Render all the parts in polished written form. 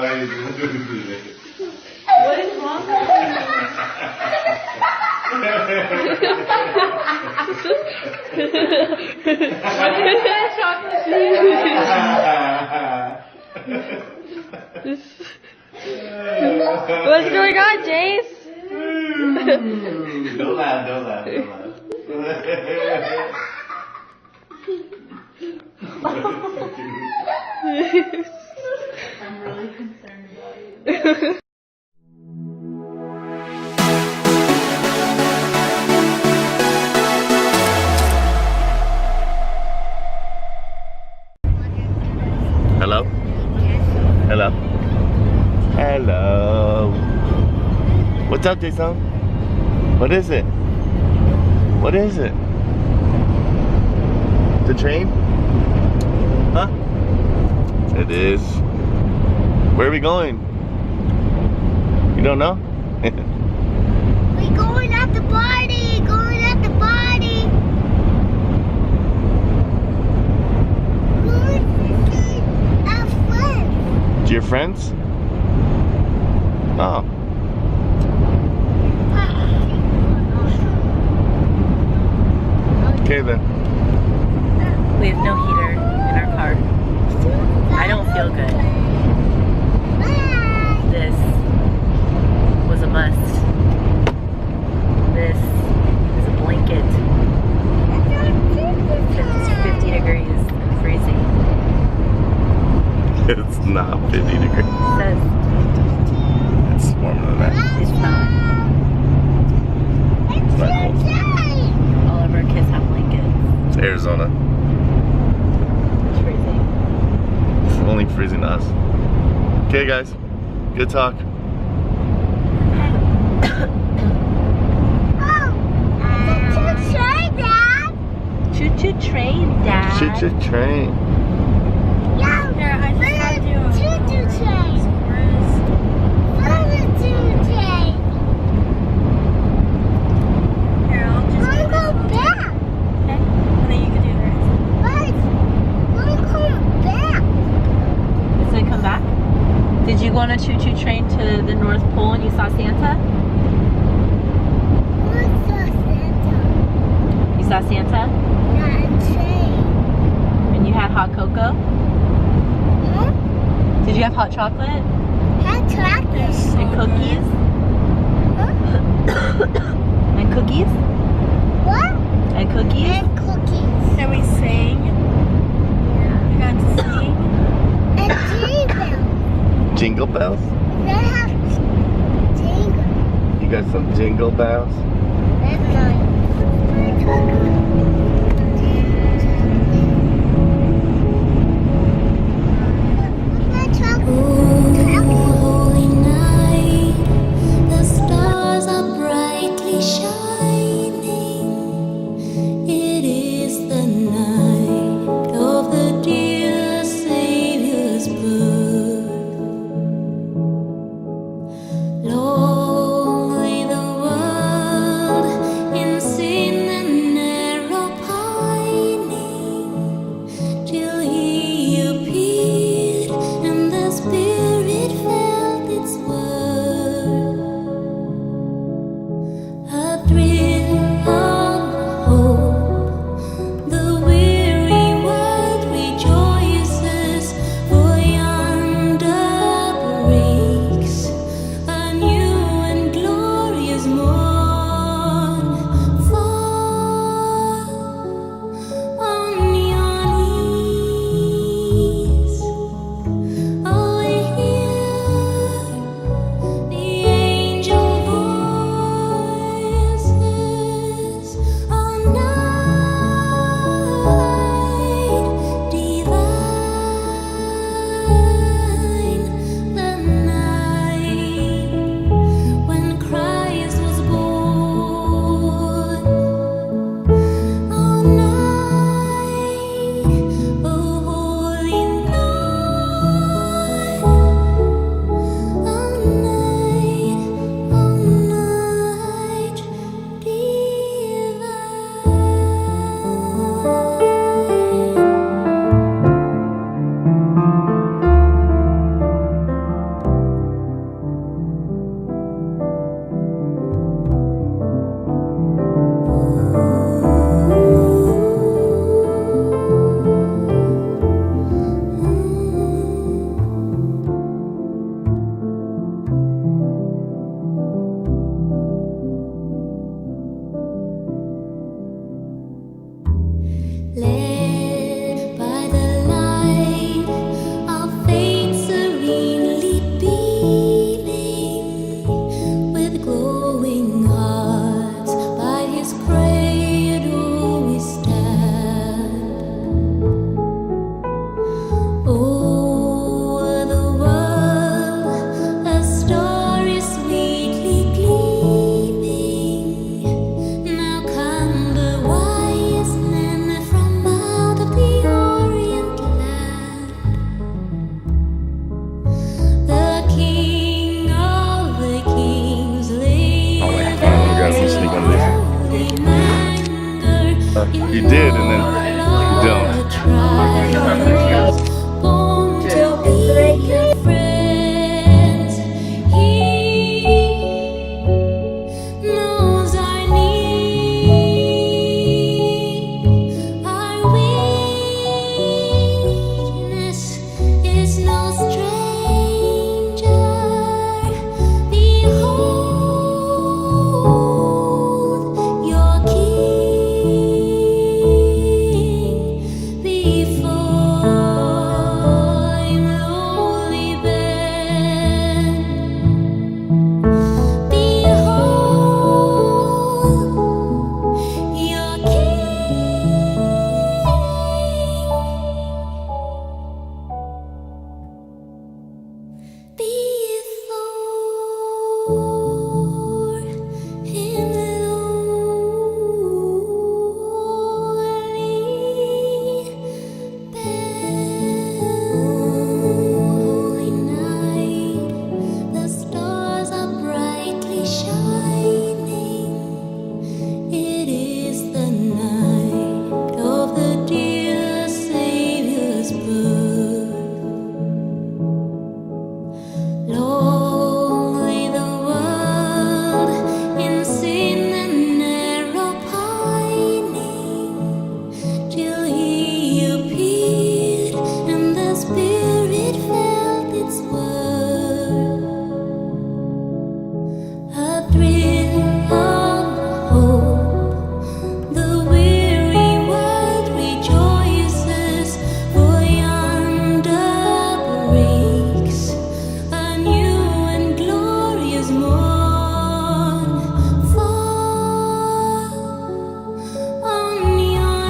What is wrong with What is that chocolate What's going on, Jace? Don't laugh, don't laugh, don't laugh. I'm really concerned about you. Hello? Hello? Hello? What's up, Jason? What is it? What is it? The train? Huh? It is. Where are we going? You don't know? We're going at the party! Going at the party! Going to our friends! To your friends? Oh. Okay then. We have no heater in our car. I don't feel good. This was a must. This is a blanket. It's 50 degrees and freezing. It's not 50 degrees. It says It's warmer than that. it's not. It's not cold. All of our kids have blankets. It's Arizona. It's freezing. It's only freezing to us. Okay guys, good talk. Choo-choo train, Dad. Choo-choo train. Yeah, I just got to do choo-choo train. Here, I'll just Wanna go back? Okay. And then you can do the rest. What? Wanna go back? So come back. Did you go on a choo-choo train to the North Pole and you saw Santa? What's the Santa? You saw Santa? Not a train. And you had hot cocoa? Huh? Did you have hot chocolate? Had tractors. And cookies? And cookies? What? And cookies? And cookies. And we sang. We got to sing. And jingle bells. Jingle bells? They have jingle. You got some jingle bells? That's not. Holy night, the stars are brightly shining. It is the night of the dear Savior's birth. Long lay the world in sin and error You did, and then you don't. Born to be your friends. He knows our need. Our weakness is no stranger. Behold your King before him lowly bend. Behold your before him lowly bend. Holy night, the stars are brightly shining. It is the night of the dear Savior's birth. Long lay the world in sin and error pining, till He appeared and the Spirit felt its worth. A thrill of hope, the weary world rejoices, for yonder breaks a new and glorious morn. Fall on your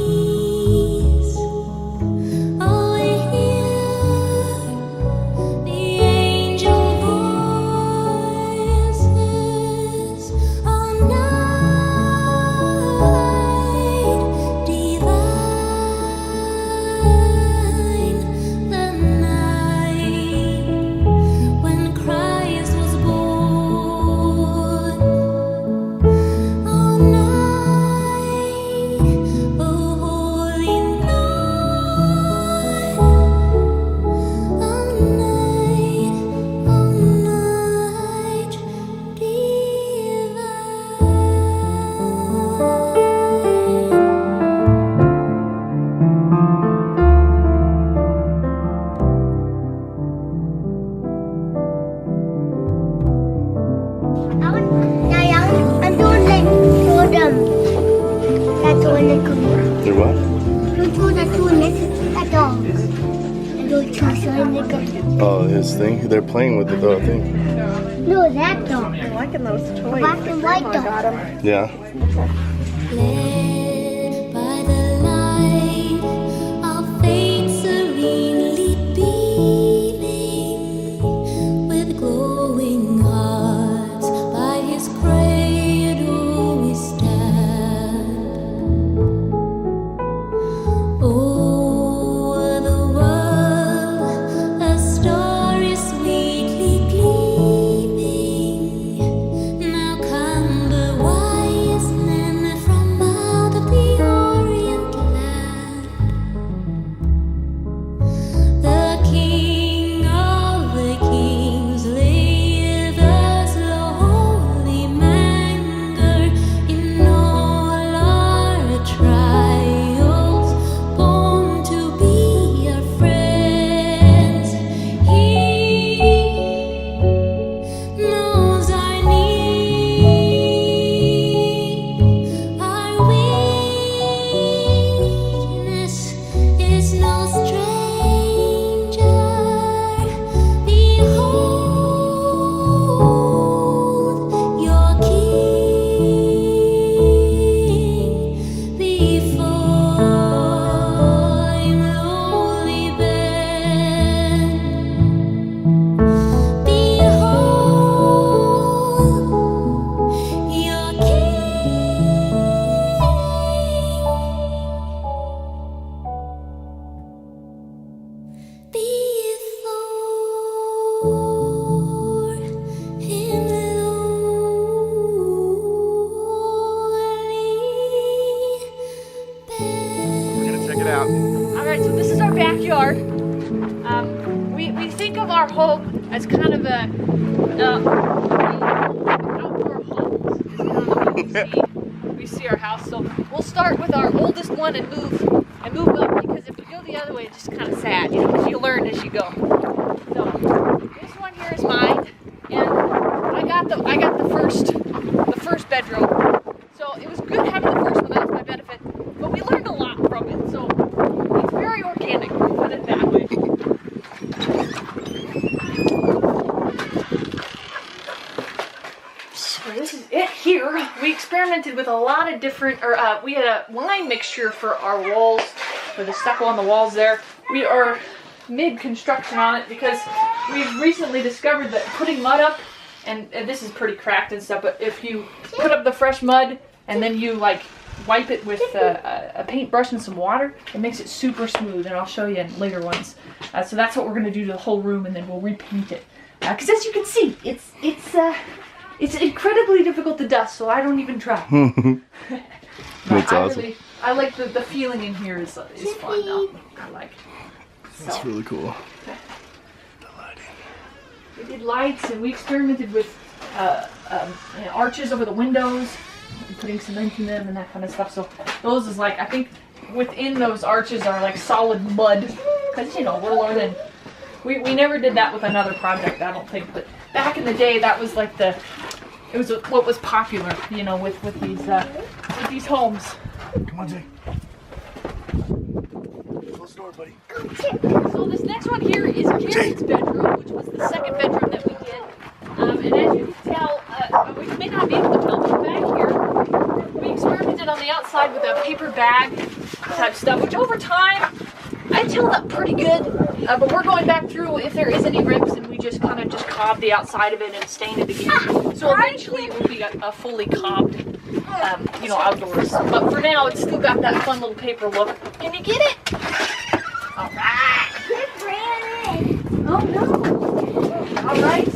knees. Oh, hear the angel voices on night divine, the night when Christ was born. Oh, night, oh, holy night. Oh, night I'm doing like show them. That's when they come here. You're what? Look who that's doing this. That dog. And those two showing they come. Oh, his thing? They're playing with it though, I think. No, that dog. I'm liking those toys. Black and white Grandma dog. got 'em. Yeah. Led by the light of faith serenely beaming, with glowing hearts by His cradle we stand. O'er the world a star is sweetly gleaming. Now come the wise men from out of of our home as kind of a outdoor homes. Is kind of the way we see our house. So we'll start with our oldest one and move up, because if we go the other way, it's just kind of sad, you know, because you learn as you go. So this one here is mine, and I got the first bedroom. So it was good having the first one. That was my benefit. But we learned a lot from it. So it's very organic. We'll put it that way. So this is it here. We experimented with a lot of different, we had a lime mixture for our walls, for the stucco on the walls there. We are mid-construction on it because we've recently discovered that putting mud up, and this is pretty cracked and stuff, but if you put up the fresh mud and then you like wipe it with a paintbrush and some water, it makes it super smooth, and I'll show you in later ones. So that's what we're going to do to the whole room, and then we'll repaint it. Because as you can see, it's incredibly difficult to dust, so I don't even try. That's awesome. I like the feeling in here is fun though. I like it. That's really cool. We did lights, and we experimented with arches over the windows, and putting cement in them and that kind of stuff. So those is like, I think within those arches are like solid mud, because, you know, we're learning. We never did that with another project, I don't think, but back in the day, that was like it was what was popular, you know, with these homes. Come on, Jay. Close the door, buddy. So this next one here is Garrett's bedroom, which was the second bedroom that we did. And as you can tell, we may not be able to tell, but back here, we experimented on the outside with a paper bag type stuff, which over time, I held up pretty good. But we're going back through if there is any rips, and we just kind of cob the outside of it and stain it again. So eventually it will be a fully cobbed, you know, outdoors. But for now, it's still got that fun little paper look. Can you get it? All right. Oh no. All right.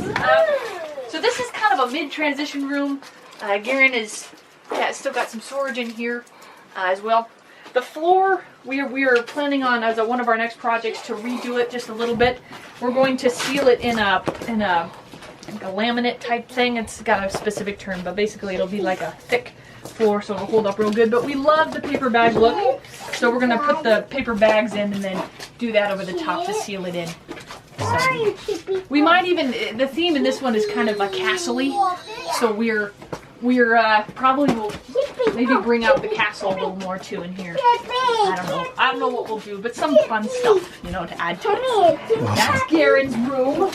So this is kind of a mid-transition room. Garen is still got some storage in here as well. The floor, we are planning on, as one of our next projects, to redo it just a little bit. We're going to seal it in a laminate type thing. It's got a specific term, but basically it'll be like a thick floor, so it'll hold up real good. But we love the paper bag look, so we're gonna put the paper bags in and then do that over the top to seal it in. So we might even, the theme in this one is kind of a castle-y, so we're probably will maybe bring out the castle a little more too in here. I don't know what we'll do, but some fun stuff, you know, to add to it. That's Garen's room.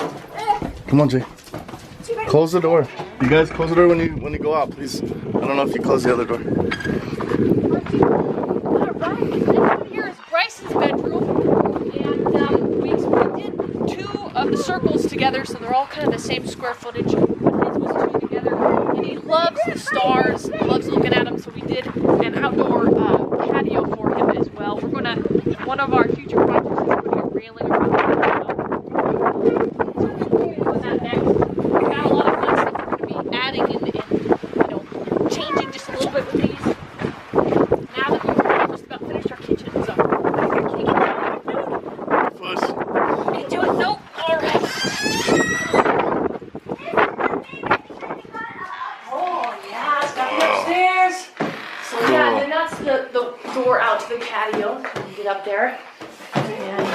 Come on, Jay. Close the door. You guys close the door when you go out, please. I don't know if you close the other door. Alright, this one here is Bryson's bedroom, and we did two of the circles together, so they're all kind of the same square footage. His was two together, and he loves the stars, he loves looking at them, so we did an outdoor patio for him as well. We're gonna, one of our future projects is putting a railing around the patio. So we'll be doing that next. We've got a lot of fun stuff we're gonna be adding and you know, changing just a little bit with these. Now that we've just about finished our kitchen, so can you get that? Push. Can you do it? Nope. All right. Oh yeah, it's got the upstairs. So yeah, and then that's the door out to the patio. You can get up there. And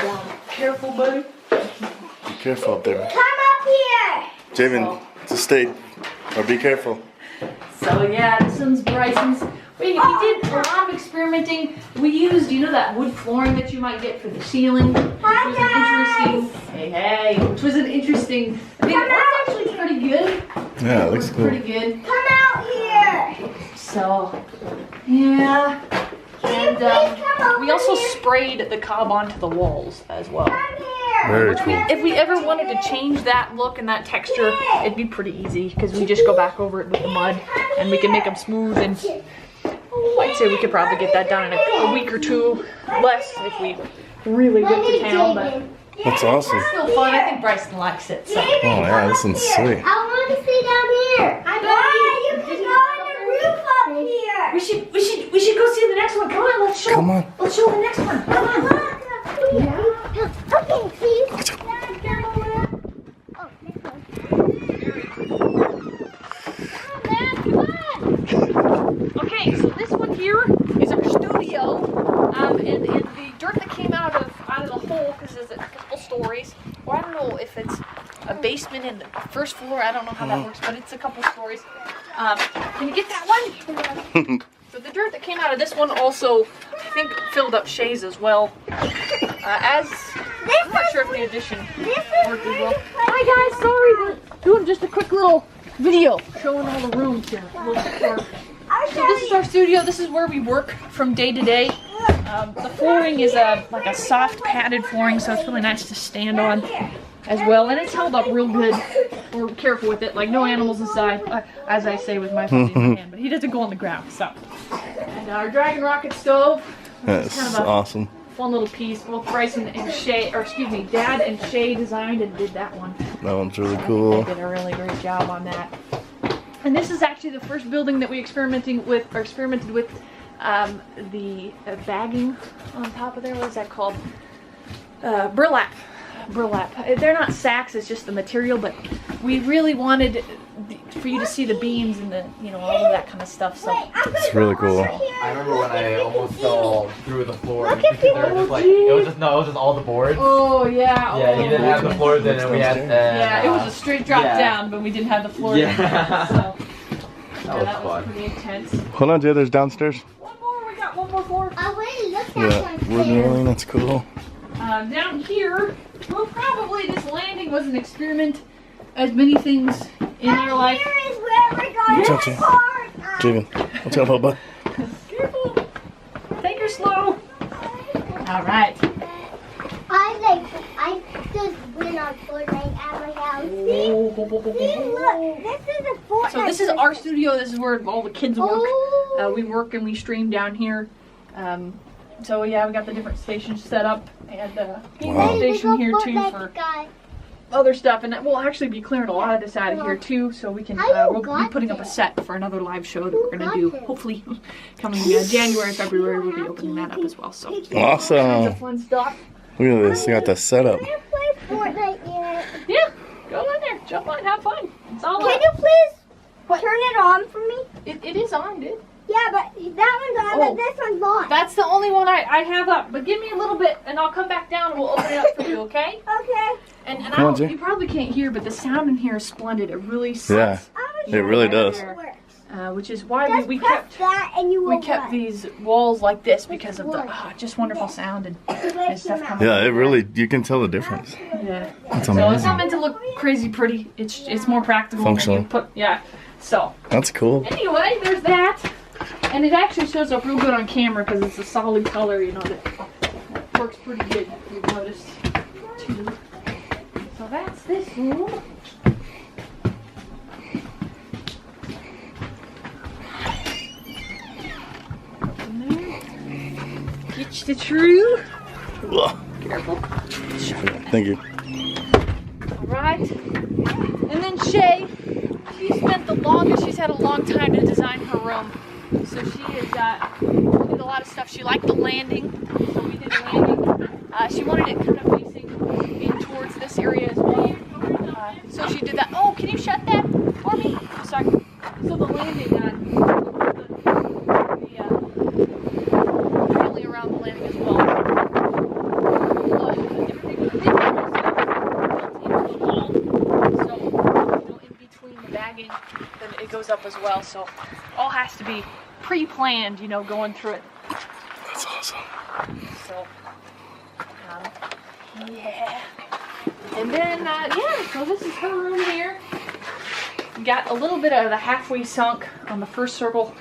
careful, buddy. Be careful up there. Come up here. Javen, just stay. Or be careful. So yeah, this one's Bryson's. We did a lot of experimenting. We used, you know, that wood flooring that you might get for the ceiling, which was an interesting. Hey, which was an interesting. I think it worked actually pretty good. Yeah, it looks cool. Pretty good. Come out here. So yeah, and we also sprayed the cob onto the walls as well. Come here. Very cool. If we ever wanted to change that look and that texture, it'd be pretty easy because we just go back over it with the mud and we can make them smooth. And I'd say we could probably get that done in a week or two less if we really went to town. But That's awesome. it's still fun. I think Bryson likes it. So. Oh yeah, this one's sweet. I want to stay down here. You can go on the roof up here. We should go see the next one. Come on, let's show. Come on. Let's show the next one. Come on. Okay, see? a basement and a first floor. I don't know how that works, but it's a couple stories. Can you get that one? So the dirt that came out of this one also, I think, filled up Shay's as well. I'm not sure if the addition worked as well. Hi guys, sorry, we're doing just a quick little video showing all the rooms here. So this is our studio. This is where we work from day to day. The flooring is like a soft padded flooring, so it's really nice to stand on as well, and it's held up real good. We're careful with it, like no animals inside, as I say with my phone in my hand, but he doesn't go on the ground. So, and our Dragon Rocket stove. That's kind of awesome. One little piece. Both Bryson and Shay, or excuse me, Dad and Shay designed and did that one. That one's really cool. They did a really great job on that. And this is actually the first building that we experimented with the bagging on top of there. What is that called? Burlap. They're not sacks, it's just the material, but we really wanted for you to see the beams and the, you know, all of that kind of stuff. So it's really cool. I remember when I almost fell through the floor because they were just like, it was just all the boards. Oh yeah. Yeah, you didn't have the floors in, and we had. Yeah, it was a straight drop down, but we didn't have the floor. Yeah. So that was fun. pretty intense. Hold on, Jay. There's downstairs. One more. We got one more floor. I already looked Yeah, at wood railing. That's cool. Down here, well, probably this landing was an experiment, as many things in our life. Here is where we're going Watch out, to Jay. park. Javen, watch out, Bubba. Careful. Take her slow. All right. I just went on Fortnite at my house. See, look, this is a Fortnite. So this is our studio. This is where all the kids work. Oh. We work and we stream down here. So yeah, we got the different stations set up, and Wow. station here too Fortnite for guy. other stuff. And we'll actually be clearing a lot of this out of here too, so we can we'll be putting up a set for another live show that we're gonna do. Hopefully, coming January, February, we'll be opening that up as well. So tons Awesome. of fun stuff. Look at this. You got the setup. I can't play Fortnite yet. Yeah, go in there, jump on, have fun. It's all Can up. you please turn it on for me? It is on, dude. Yeah, but that one's on, Oh. but this one's not. That's the only one I have up. But give me a little bit, and I'll come back down and we'll open it up for you, okay? Okay. And Come on, I Jay. don't, you probably can't hear, but the sound in here is splendid. It really Yeah, sets, it really does. which is why Just we press kept that and you will we kept run. these walls like this because of the just wonderful sound and stuff coming. Yeah, it really. You can tell the difference. Yeah. That's So it's not amazing. meant to look crazy pretty. It's more practical. when Functional. you put So That's cool. anyway, there's that. And it actually shows up real good on camera because it's a solid color, you know, that works pretty good, if you've noticed, too. So that's this room. Open there. Get the true. Ugh. Careful. Thank you. Alright. And then Shay, she spent the longest, she's had a long time to design her room. So she did a lot of stuff. She liked the landing, so we did a landing. She wanted it kind of facing in towards this area as well. So she did that. Oh, can you shut that for me? Oh, sorry. So the landing, really around the landing as well. Everything we did was built into the wall. So, you know, in between the bagging, then it goes up as well. So all has to be pre-planned, you know, going through it. That's awesome. So, yeah. And then, so this is her room here. Got a little bit of the halfway sunk on the first circle.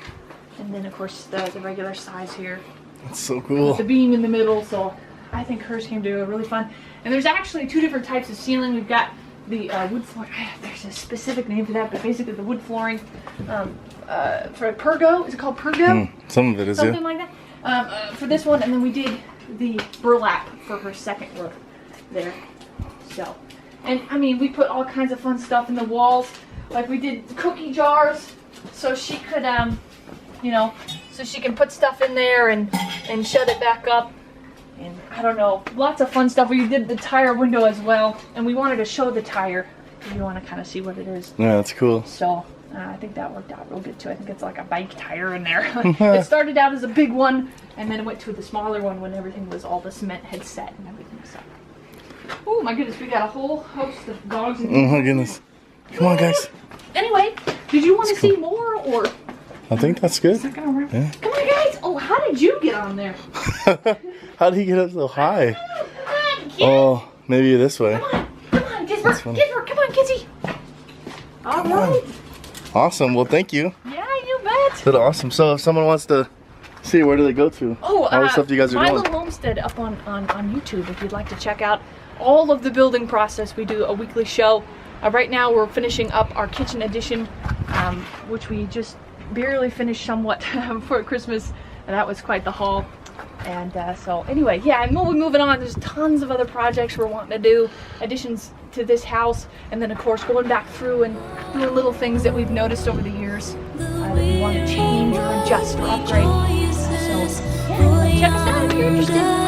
And then, of course, the regular size here. That's so cool. The beam in the middle, so I think hers came to a really fun. And there's actually two different types of ceiling. We've got the wood flooring. There's a specific name for that, but basically the wood flooring for Pergo. Is it called Pergo? Some of it is, Something yeah. like that. For this one, and then we did the burlap for her second room there. So, and I mean, we put all kinds of fun stuff in the walls. Like we did cookie jars, so she could, you know, so she can put stuff in there and shut it back up. And I don't know, lots of fun stuff. We did the tire window as well, and we wanted to show the tire if you want to kind of see what it is. Yeah, that's cool. So I think that worked out real good too. I think it's like a bike tire in there. It started out as a big one, and then it went to the smaller one when everything was all the cement had set and everything. So Oh my goodness, we got a whole host of dogs. Oh my goodness. Come on, guys. Anyway, did you want to see more or? I think that's good. Yeah. Yeah. Come on, guys. Oh, how did you get on there? How did he get up so high? Come on, kid. Oh, maybe this way. Come on, Gilbert. Gilbert, come on, kidsie. All right. Awesome. Well, thank you. Yeah, you bet. That's awesome. So if someone wants to see, where do they go to? Oh, all the stuff you guys are My doing. Little Homestead up on YouTube if you'd like to check out all of the building process. We do a weekly show. Right now we're finishing up our kitchen addition, which we just barely finished somewhat for Christmas, and that was quite the haul. And so anyway, yeah, and we'll be moving on. There's tons of other projects we're wanting to do, additions to this house, and then of course going back through and doing little things that we've noticed over the years that we want to change or adjust or upgrade. So yeah, check us out if you're interested.